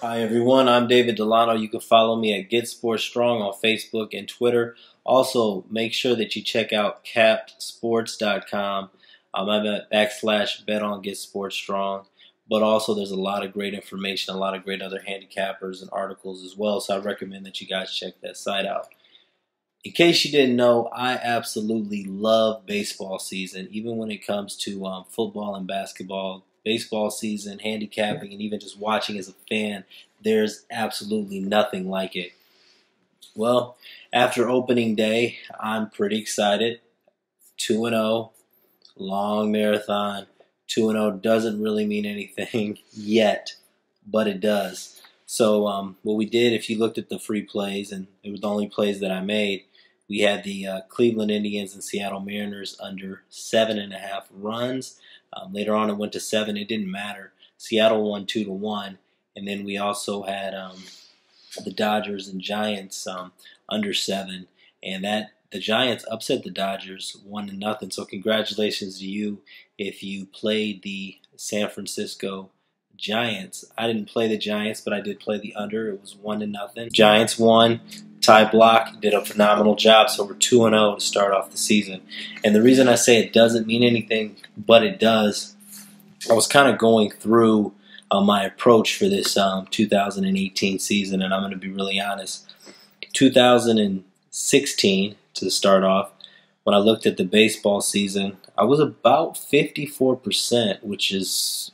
Hi everyone, I'm David Delano. You can follow me at Get Sports Strong on Facebook and Twitter. Also, make sure that you check out capsports.com. I'm at /bet on Get Sports Strong. But also, there's a lot of great information, a lot of great other handicappers and articles as well. So I recommend that you guys check that site out. In case you didn't know, I absolutely love baseball season, even when it comes to football and basketball. Baseball season, handicapping, and even just watching as a fan, there's absolutely nothing like it. Well, after opening day, I'm pretty excited. 2-0, long marathon. 2-0 doesn't really mean anything yet, but it does. So what we did, if you looked at the free plays, and it was the only plays that I made, we had the Cleveland Indians and Seattle Mariners under 7.5 runs. Later on, it went to 7. It didn't matter. Seattle won 2-1, and then we also had the Dodgers and Giants under 7, and the Giants upset the Dodgers 1-0. So congratulations to you if you played the San Francisco Giants. I didn't play the Giants, but I did play the under. It was 1-0. Giants won. Ty Block did a phenomenal job, so we're 2-0 to start off the season. And the reason I say it doesn't mean anything, but it does, I was kind of going through my approach for this 2018 season, and I'm going to be really honest. 2016, to start off, when I looked at the baseball season, I was about 54%, which is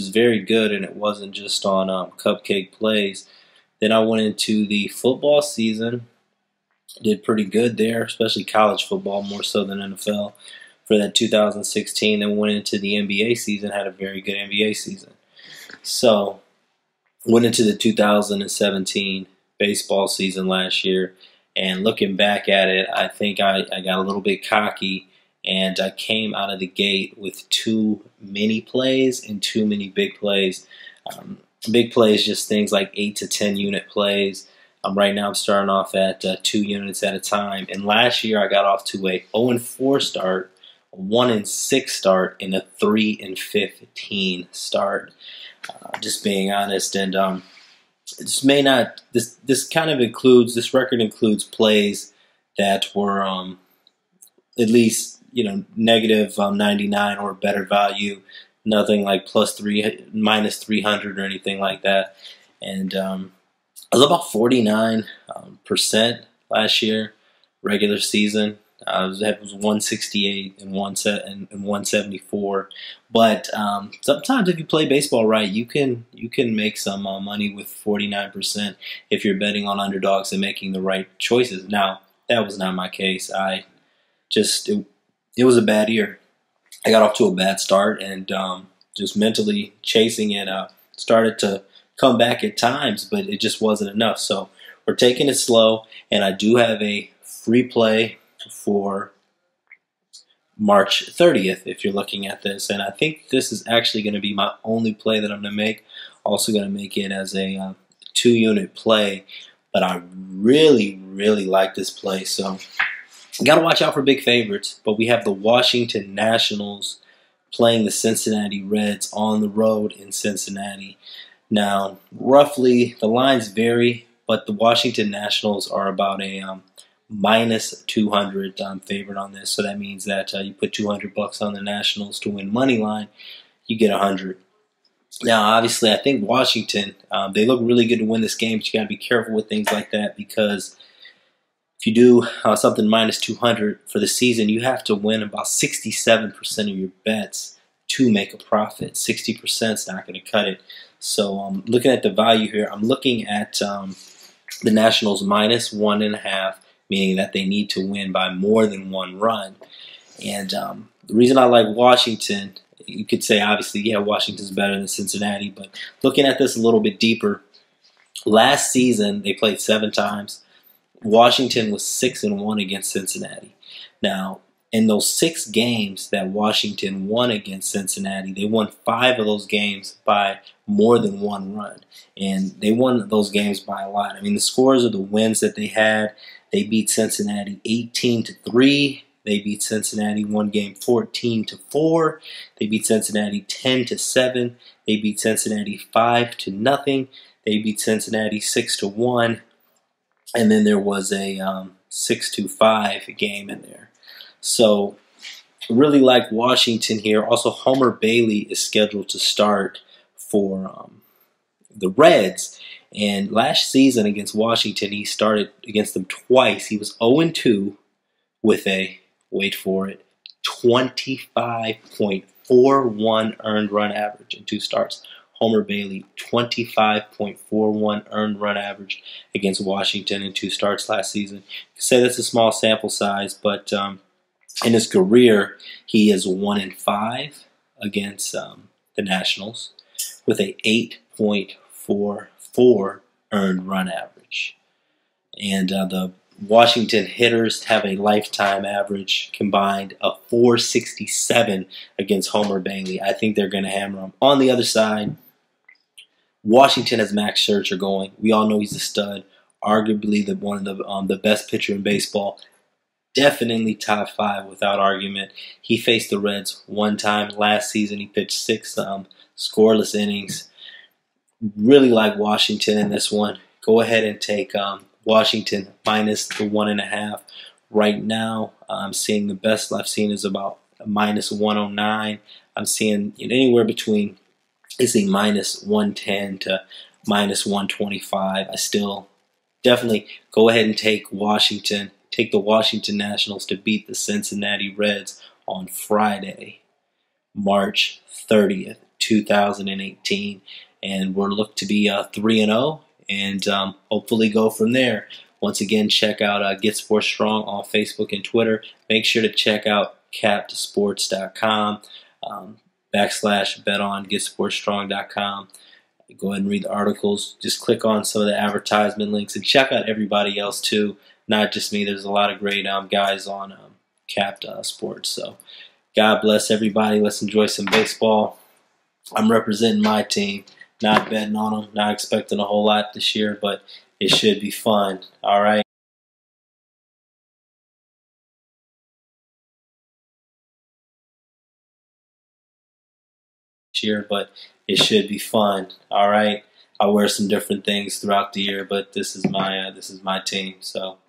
very good, and it wasn't just on cupcake plays. Then I went into the football season, did pretty good there, especially college football, more so than NFL, for that 2016. Then went into the NBA season, had a very good NBA season. So went into the 2017 baseball season last year, and looking back at it, I think I got a little bit cocky, and I came out of the gate with too many plays and too many big plays. Big plays, just things like 8 to 10 unit plays. Right now I'm starting off at 2 units at a time. And last year I got off to a 0-4 start, a 1-6 start, and a 3-15 start. Just being honest, and this record includes plays that were at least negative 99 or better value. Nothing like minus 300 or anything like that. And I was about 49% last year, regular season. It was 168 and 174. But sometimes if you play baseball right, you can make some money with 49% if you're betting on underdogs and making the right choices. Now, that was not my case. It was a bad year. I got off to a bad start, and just mentally chasing it started to come back at times, but it just wasn't enough. So we're taking it slow, and I do have a free play for March 30th if you're looking at this. And I think this is actually going to be my only play that I'm going to make. Also going to make it as a 2-unit play, but I really, really like this play. So you got to watch out for big favorites, but we have the Washington Nationals playing the Cincinnati Reds on the road in Cincinnati. Now, roughly, the lines vary, but the Washington Nationals are about a minus 200 favorite on this. So that means that you put $200 on the Nationals to win money line, you get 100. Now, obviously, I think Washington, they look really good to win this game, but you got to be careful with things like that, because if you do something minus 200 for the season, you have to win about 67% of your bets to make a profit. 60% is not going to cut it. So looking at the value here, I'm looking at the Nationals minus 1.5, meaning that they need to win by more than 1 run. And the reason I like Washington, you could say obviously, yeah, Washington's better than Cincinnati, but looking at this a little bit deeper, last season they played 7 times. Washington was 6-1 against Cincinnati. Now, in those 6 games that Washington won against Cincinnati, they won 5 of those games by more than 1 run. And they won those games by a lot. I mean, the scores of the wins that they had, they beat Cincinnati 18-3. They beat Cincinnati one game 14-4. They beat Cincinnati 10-7. They beat Cincinnati 5-0. They beat Cincinnati 6-1, and then there was a 6-5 game in there. So really like Washington here. Also, Homer Bailey is scheduled to start for the Reds. And last season against Washington, he started against them twice. He was 0-2 with a, wait for it, 25.41 earned run average in 2 starts. Homer Bailey, 25.41 earned run average against Washington in 2 starts last season. You can say that's a small sample size, but in his career, he is 1-5 against the Nationals with a 8.44 earned run average. And the Washington hitters have a lifetime average combined of 467 against Homer Bailey. I think they're going to hammer him. On the other side, Washington has Max Scherzer going. We all know he's a stud, arguably one of the best pitcher in baseball. Definitely top 5 without argument. He faced the Reds one time last season. He pitched 6 scoreless innings. Really like Washington in this one. Go ahead and take Washington minus the 1.5. Right now, I'm seeing the best I've seen is about minus 109. I'm seeing anywhere between minus 110 to minus 125. I still definitely go ahead and take Washington. Take the Washington Nationals to beat the Cincinnati Reds on Friday, March 30th, 2018. And we're looked to be 3-0 and hopefully go from there. Once again, check out Get Sports Strong on Facebook and Twitter. Make sure to check out capsports.com /bet on getsportstrong.com. Go ahead and read the articles. Just click on some of the advertisement links and check out everybody else too. Not just me. There's a lot of great guys on Capped Sports. So God bless everybody. Let's enjoy some baseball. I'm representing my team. Not betting on them. Not expecting a whole lot this year, but it should be fun. All right. But it should be fun. All right. I'll wear some different things throughout the year, but this is my team. So